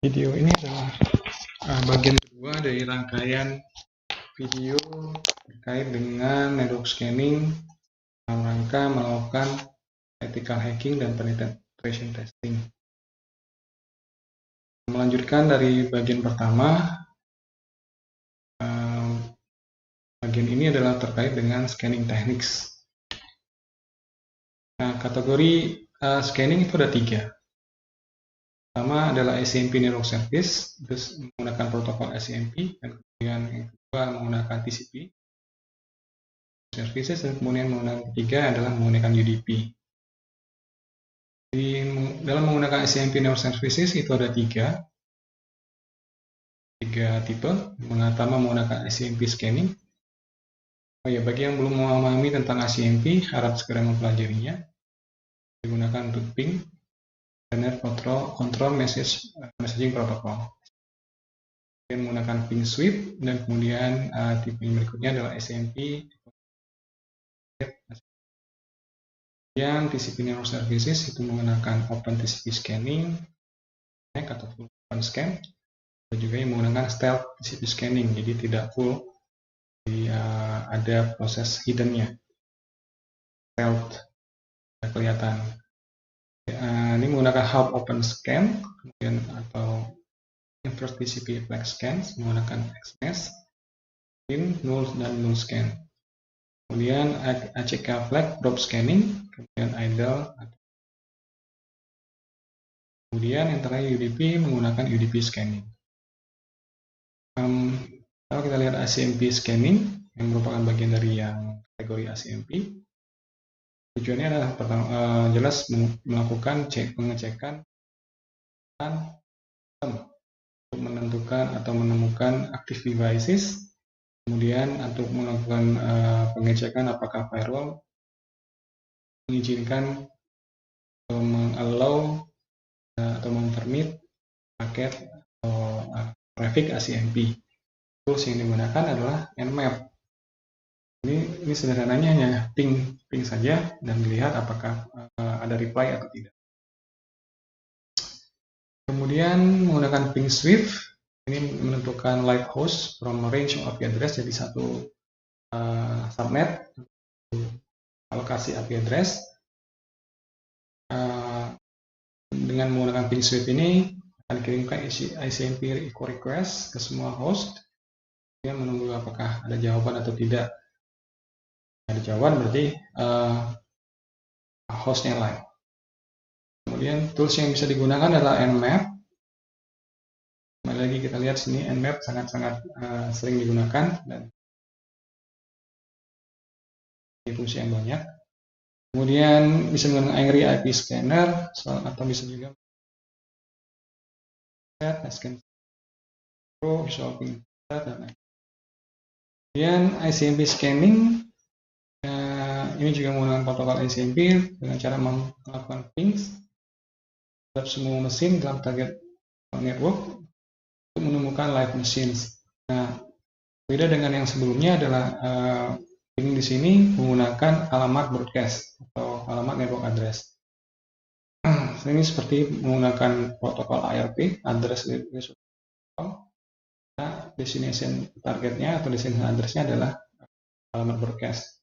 Video ini adalah bagian kedua dari rangkaian video terkait dengan network scanning dalam rangka melakukan ethical hacking dan penetration testing. Melanjutkan dari bagian pertama, bagian ini adalah terkait dengan scanning techniques. Nah, kategori scanning itu ada 3. Pertama adalah SCMP Network Service, terus menggunakan protokol SCMP, dan kemudian yang kedua menggunakan TCP Services, dan kemudian menggunakan ketiga adalah menggunakan UDP. Dalam menggunakan SCMP Network Services itu ada tiga tipe. Yang pertama menggunakan SCMP Scanning. Bagi yang belum memahami tentang SCMP, harap segera mempelajarinya. Digunakan untuk ping Internet Control Messaging Protocol. Kemudian menggunakan ping sweep, dan kemudian tipe berikutnya adalah SCMP. Yang TCP Network Services itu menggunakan Open TCP Scanning atau full open scan, dan juga yang menggunakan stealth TCP Scanning, jadi tidak full, jadi ada proses hiddennya, stealth, tidak kelihatan. Ini menggunakan half open scan, kemudian atau inverse TCP flag scan menggunakan XMES, null dan null scan. Kemudian ACK flag drop scanning, kemudian idle. Kemudian yang terakhir UDP menggunakan UDP scanning. Kalau kita lihat ACMP scanning yang merupakan bagian dari yang kategori ACMP, tujuannya adalah pertama jelas melakukan pengecekan untuk menentukan atau menemukan active devices, kemudian untuk melakukan pengecekan apakah firewall mengizinkan atau mengallow atau mempermit paket atau traffic ACMP. Tools yang digunakan adalah Nmap. Ini sederhananya hanya ping saja dan dilihat apakah ada reply atau tidak. Kemudian menggunakan ping sweep, ini menentukan live host from range of IP address jadi satu subnet, alokasi IP address. Dengan menggunakan ping sweep ini akan dikirimkan ICMP echo request ke semua host, kemudian menunggu apakah ada jawaban atau tidak. Ada jawaban berarti hostnya live. Kemudian tools yang bisa digunakan adalah Nmap. Kembali lagi kita lihat sini, Nmap sangat-sangat sering digunakan dan fungsi yang banyak. Kemudian bisa menggunakan Angry IP Scanner atau bisa juga scan pro, visual ping dan lain. Kemudian ICMP scanning, ini juga menggunakan protokol ICMP dengan cara melakukan pings terhadap semua mesin dalam target network untuk menemukan live machines. Nah, beda dengan yang sebelumnya adalah ping di sini menggunakan alamat broadcast atau alamat network address. Ini seperti menggunakan protokol ARP, address resource protocol. Nah, destination targetnya atau destination addressnya adalah alamat broadcast.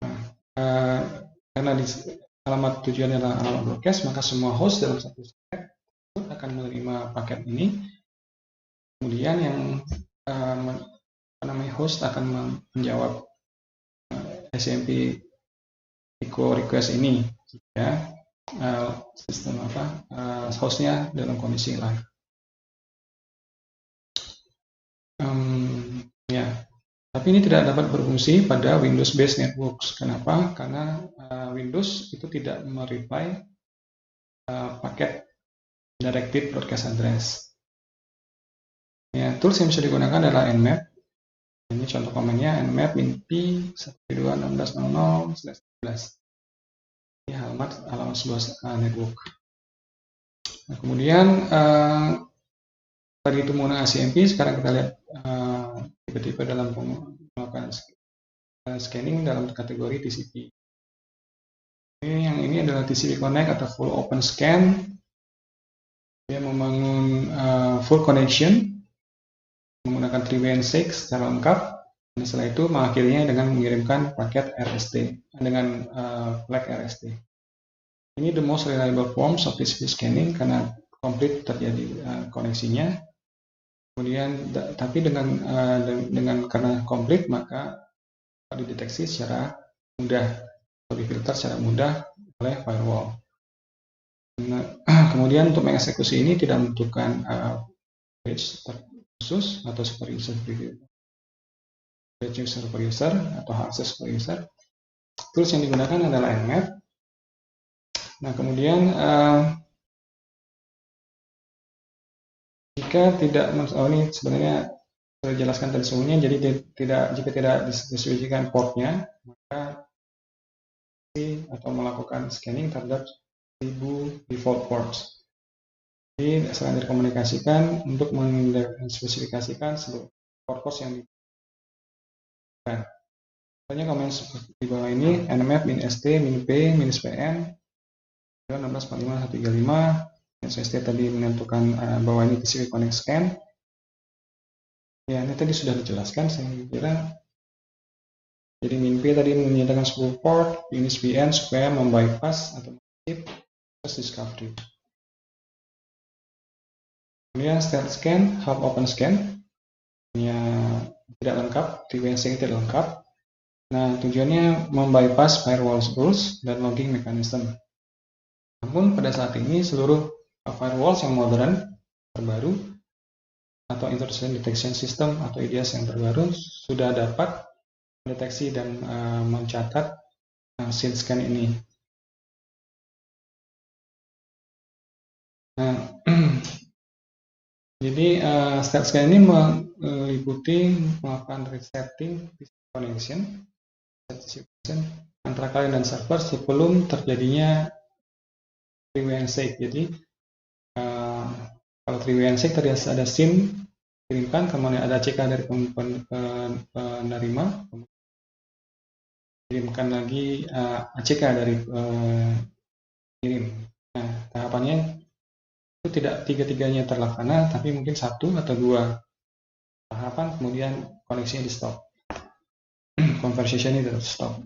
Nah, karena alamat tujuannya adalah alamat broadcast, maka semua host dalam satu set akan menerima paket ini. Kemudian yang host akan menjawab SCMP echo request ini jika sistem hostnya dalam kondisi live. Tapi ini tidak dapat berfungsi pada Windows based networks. Kenapa? Karena Windows itu tidak mereply paket directed broadcast address. Tools yang bisa digunakan adalah Nmap. Ini contoh komennya Nmap inp 192.16.00/11. Ini alamat sebuah network. Nah, kemudian tadi itu menggunakan ACMP, sekarang kita lihat tipe-tipe dalam melakukan scanning dalam kategori TCP. Yang ini adalah TCP Connect atau full open scan. dia membangun full connection menggunakan 3WN6 secara lengkap, dan setelah itu mengakhirinya dengan mengirimkan paket RST dengan flag RST. Ini the most reliable forms of TCP scanning karena komplit terjadi koneksinya. Kemudian tapi dengan karena komplit maka dideteksi secara mudah atau difilter secara mudah oleh firewall. Nah, kemudian untuk mengeksekusi ini tidak membutuhkan bridge khusus atau super user per user atau access per user. Tools yang digunakan adalah Nmap. Nah, kemudian jika tidak, ini sebenarnya sudah dijelaskan tadi sebelumnya, jadi jika tidak dispesifikasikan portnya, maka atau melakukan scanning terhadap 1000 default ports. Jadi selain dikomunikasikan untuk menspesifikasikan seluruh port yang dibutuhkan. Contohnya komen seperti di bawah ini, nmap -st -p -pn 1645135. SST tadi menentukan bahwa ini TCP connect scan. Ya, ini tadi sudah dijelaskan, saya kira. Jadi -p tadi menyatakan 10 port, -pn supaya membypass atau mengskip discovery. Kemudian start scan, half open scan, ya tidak lengkap, 3WN6 tidak lengkap. Nah, tujuannya membypass firewall rules dan logging mechanism. Namun pada saat ini seluruh firewall yang modern terbaru atau intrusion detection system atau IDS yang terbaru sudah dapat mendeteksi dan mencatat SYN scan ini. Nah, jadi start scan ini meliputi melakukan resetting connection antara kalian dan server sebelum terjadinya 3WN6. Jadi kalau 3WN6 tadi ada SYN kirimkan, kemudian ada CK dari penerima, kirimkan lagi ACK dari pengirim. Nah, tahapannya itu tidak tiga-tiganya terlaksana, tapi mungkin satu atau dua tahapan, kemudian koneksinya di stop. Conversation ini tetap stop.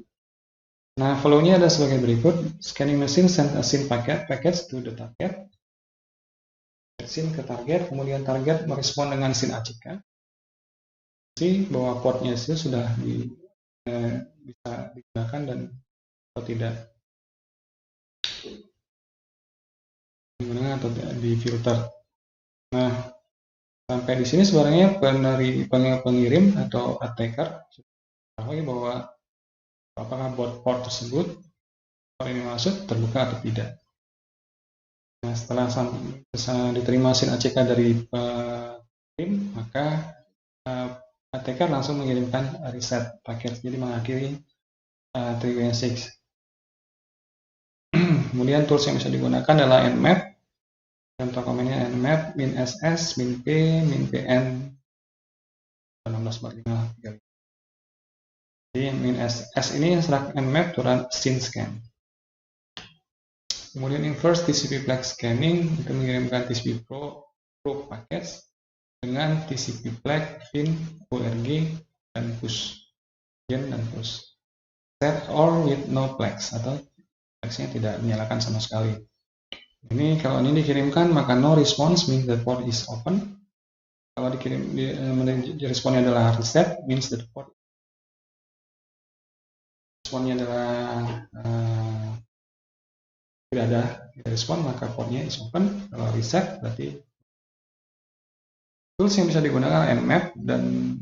Nah, flow-nya ada sebagai berikut. Scanning machine send a SYN package to the target. SYN ke target, kemudian target merespon dengan SYN ACK. Bahwa portnya itu sudah bisa digunakan dan atau tidak digunakan atau difilter. Nah, sampai di sini sebenarnya pengirim atau attacker tahu bahwa apakah port tersebut port ini masuk terbuka atau tidak. Nah, setelah diterima SYN ACK dari pengirim, maka attacker langsung mengirimkan reset paket, jadi mengakhiri 3WN6. Kemudian tools yang bisa digunakan adalah Nmap. Contoh komennya Nmap -ss -p -pn 1645135. Jadi -s ini instruct Nmap to run SYN scan. Kemudian inverse TCP flag scanning itu mengirimkan TCP probe packets dengan TCP flag fin urg dan push, gen dan push. Set or with no flags atau flagsnya tidak dinyalakan sama sekali. Ini kalau ini dikirimkan maka no response means the port is open. Kalau responnya adalah reset means the port responnya adalah tidak ada respon maka portnya is open. Kalau reset berarti tools yang bisa digunakan Nmap dan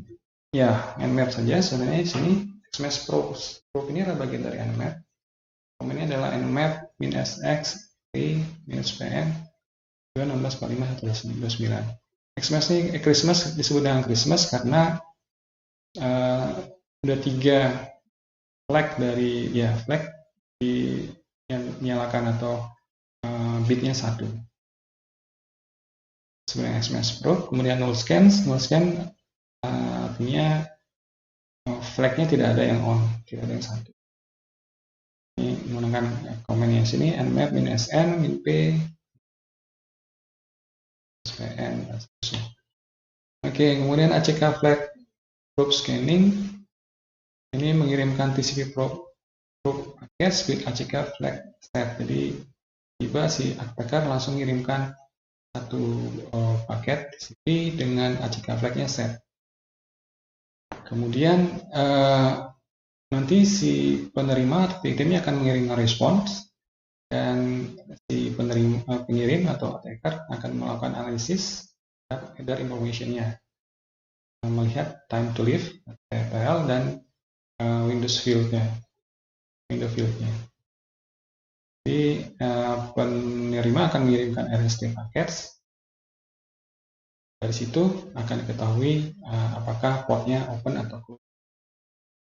ya Nmap saja sebenarnya di sini. XMS probe ini adalah bagian dari Nmap. Komennya adalah Nmap -sx -pn 216451929. XMS ini Christmas disebut dengan Christmas karena ada 3 flag dari flag dinyalakan atau bitnya 1. Sebenarnya XMS probe. Kemudian null scan artinya flagnya tidak ada yang on, tidak ada yang 1. Ini menggunakan komennya sini Nmap -sn -p Oke, kemudian ACK flag probe scanning ini mengirimkan TCP probe package with ACK flag set. Jadi tiba si attacker langsung mengirimkan satu paket TCP dengan ACK flagnya set. Kemudian nanti si penerima atau victimnya akan mengirimkan respons dan si pengirim atau attacker akan melakukan analisis header information-nya, melihat time to live TTL dan window field-nya. Jadi penerima akan mengirimkan RST packets. Dari situ akan diketahui apakah portnya open atau closed.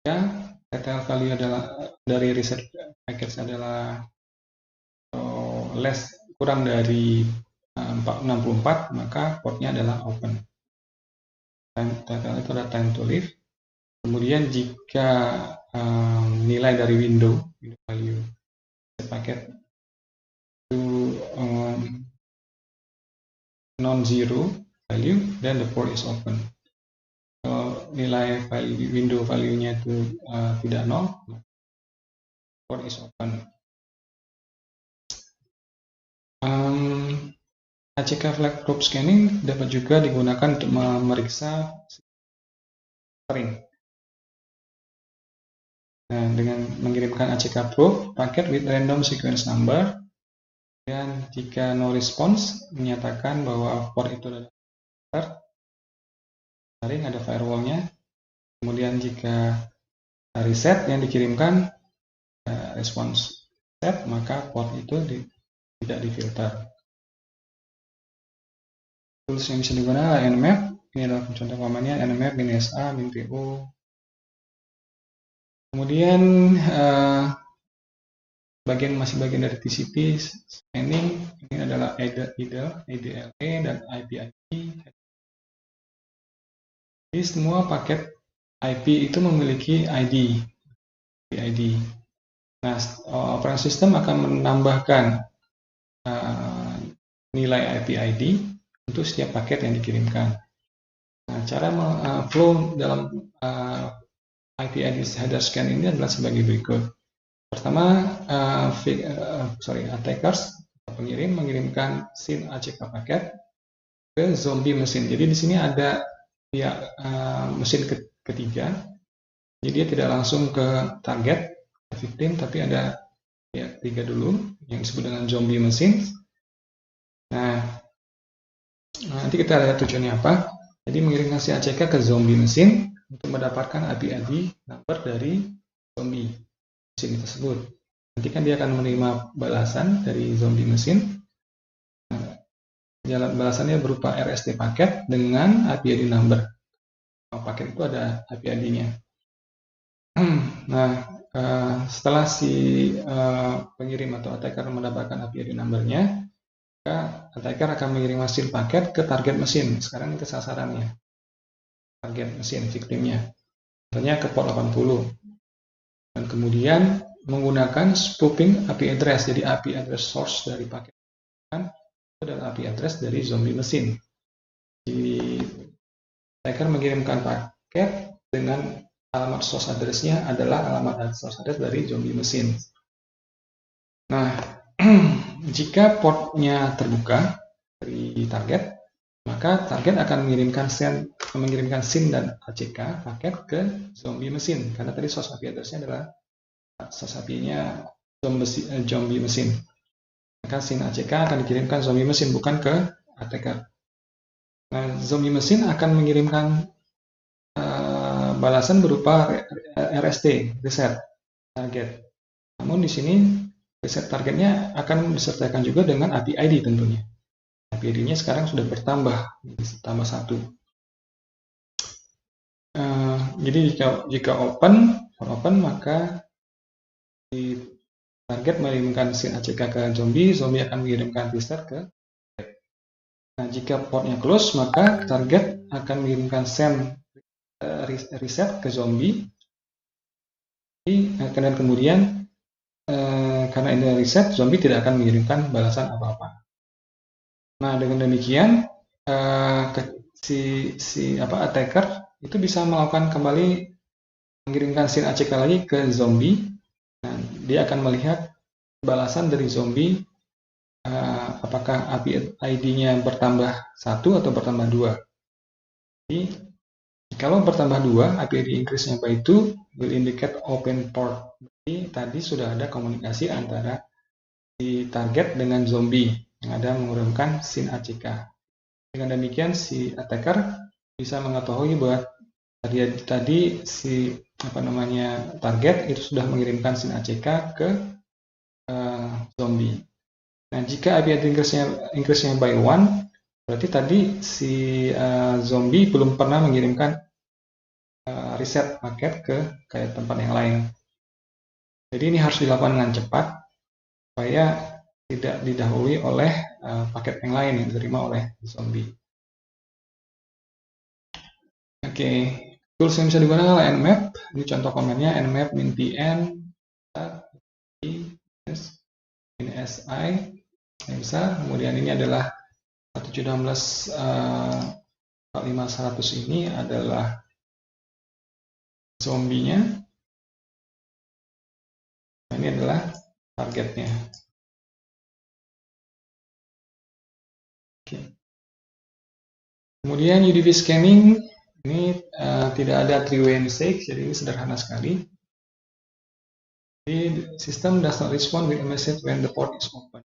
Ya, TTL value adalah dari reset packets adalah kurang dari 64, maka portnya adalah open. TTL itu adalah time to live. Kemudian jika nilai dari window value paket itu non-zero value, then the port is open. Kalau nilai window value-nya itu tidak nol, port is open. ACK flag probe scanning dapat juga digunakan untuk memeriksa string. Nah, dengan mengirimkan ACK probe paket with random sequence number, dan jika no response menyatakan bahwa port itu adalah string, ada firewall-nya. Kemudian jika reset yang dikirimkan respons set, maka port itu tidak difilter. Tools yang bisa digunakan Nmap. Ini adalah contoh pamannya Nmap, NSA, MinPO. Kemudian masih bagian dari TCP scanning. Ini adalah ADLE dan IPID. Jadi semua paket IP itu memiliki ID. Nah, operating system akan menambahkan nilai IP-ID untuk setiap paket yang dikirimkan. Nah, cara flow dalam IP-ID header scan ini adalah sebagai berikut. Pertama, attackers atau pengirim mengirimkan SYN ACK paket ke zombie mesin. Jadi di sini ada mesin ketiga. Jadi dia tidak langsung ke target victim, tapi ada pihak ketiga dulu yang disebut dengan zombie mesin. Nah, nanti kita lihat tujuannya apa. Jadi mengirimkan si ACK ke zombie mesin untuk mendapatkan IP-ID number dari zombie mesin tersebut. Nanti kan dia akan menerima balasan dari zombie mesin. Nah, balasannya berupa RST paket dengan IP-ID number. Paket itu ada IP-ID-nya. Nah, setelah si pengirim atau attacker mendapatkan IP-ID number-nya, maka attacker akan mengirim SYN paket ke target mesin. Sekarang itu sasarannya, target mesin victimnya, contohnya ke port 80. Dan kemudian menggunakan spoofing IP address. Jadi IP address source dari paket itu adalah IP address dari zombie mesin. Jadi attacker mengirimkan paket dengan alamat source address-nya adalah alamat source address dari zombie mesin. Nah, jika portnya terbuka dari target, maka target akan mengirimkan SYN dan ACK paket ke zombie mesin, karena tadi source IP address-nya adalah source IP-nya zombie mesin. Maka SYN ACK akan dikirimkan zombie mesin, bukan ke attacker. Nah, zombie mesin akan mengirimkan balasan berupa RST, reset target. Namun di sini reset targetnya akan disertakan juga dengan IP-ID tentunya. IP-ID-nya sekarang sudah bertambah, tambah 1. Jadi jika open, maka di target mengirimkan SYN ACK ke zombie akan mengirimkan reset ke target. Nah, jika portnya close, maka target akan mengirimkan SYN reset ke zombie. Dan kemudian karena ini reset, zombie tidak akan mengirimkan balasan apa-apa. Nah, dengan demikian attacker itu bisa melakukan kembali mengirimkan SYN ACK lagi ke zombie. Nah, dia akan melihat balasan dari zombie, apakah API ID-nya bertambah 1 atau bertambah 2. Jadi, kalau bertambah 2, API ID increase-nya by 2 will indicate open port. Jadi, tadi sudah ada komunikasi antara si target dengan zombie yang ada mengirimkan SYN ACK. Dengan demikian, si attacker bisa mengetahui bahwa tadi si target itu sudah mengirimkan SYN ACK ke zombie. Nah, jika API increase-nya by 1, berarti tadi si zombie belum pernah mengirimkan reset paket ke tempat yang lain. Jadi ini harus dilakukan dengan cepat supaya tidak didahului oleh paket yang lain yang diterima oleh zombie. Oke, tools yang bisa digunakan adalah nmap. Ini contoh komennya nmap min-tn ini si yang besar. Kemudian ini adalah 1716 4500 ini adalah zombinya. Nah, ini adalah targetnya. Oke. Kemudian UDP scanning ini tidak ada three-way message, jadi ini sederhana sekali. Jadi system does not respond with a message when the port is open.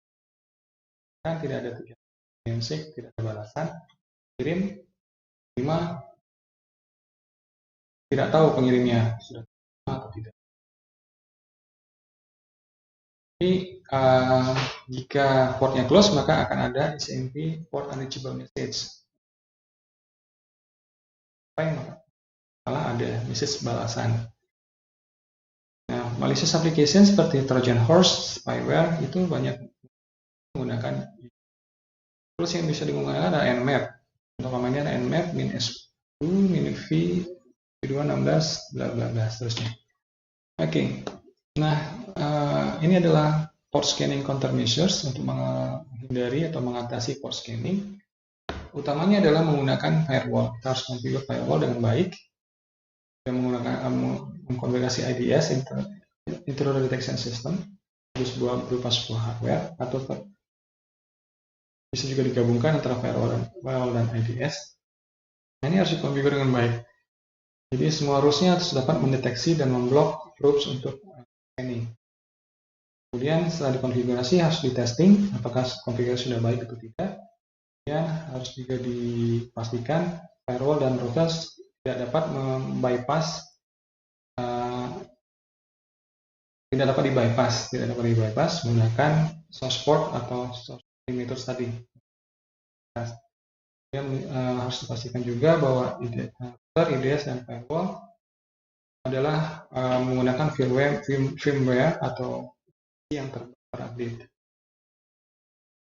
Kan tidak ada three-way message, tidak ada balasan. Kirim, terima, tidak tahu pengirimnya sudah terima atau tidak. Jadi jika portnya close, maka akan ada SMP port unreachable message. Malah ada message balasan. Nah, malicious application seperti Trojan Horse, spyware itu banyak menggunakan tools yang bisa digunakan ada nmap. Untuk namanya ada nmap min s2 min v 216 bla bla bla seterusnya. Oke. Nah, ini adalah port scanning countermeasures untuk menghindari atau mengatasi port scanning. Utamanya adalah menggunakan firewall. Kita harus configure firewall dengan baik. Dan mengkonfigurasi IDS, Intruder Detection System, berupa sebuah hardware, atau bisa juga digabungkan antara firewall dan IDS. Nah, ini harus dikonfigurasi dengan baik. Jadi semua rules-nya harus dapat mendeteksi dan memblok groups untuk scanning. Kemudian setelah dikonfigurasi harus ditesting apakah konfigurasi sudah baik atau tidak. Kemudian harus juga dipastikan firewall dan routers tidak dapat dibypass menggunakan source port atau source perimeters tadi. Kemudian harus dipastikan juga bahwa router, IDS, dan firewall adalah menggunakan firmware atau yang terupdate.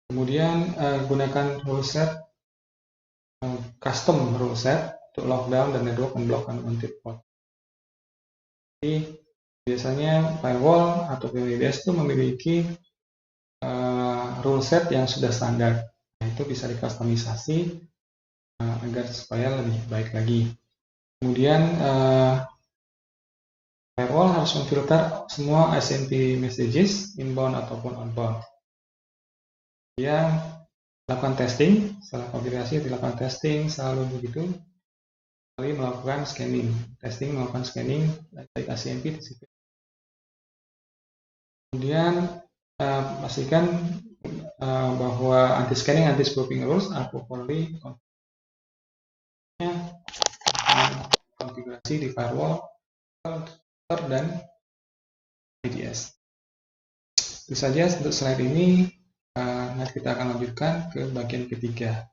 Kemudian gunakan rule set, custom rule set untuk lockdown dan network unblock unwanted port. Jadi biasanya firewall atau IDS itu memiliki rule set yang sudah standar. Nah, itu bisa dikustomisasi agar supaya lebih baik lagi. Kemudian firewall harus memfilter semua SMP messages inbound ataupun outbound. Dia lakukan testing, setelah konfigurasi dilakukan testing selalu begitu. Kali melakukan scanning, melakukan scanning baik ACMP TCP. Kemudian pastikan bahwa anti-scanning, anti-spoofing rules are properly konfigurasi di firewall, router, dan IDS. Itu saja untuk slide ini. Nanti kita akan lanjutkan ke bagian ketiga.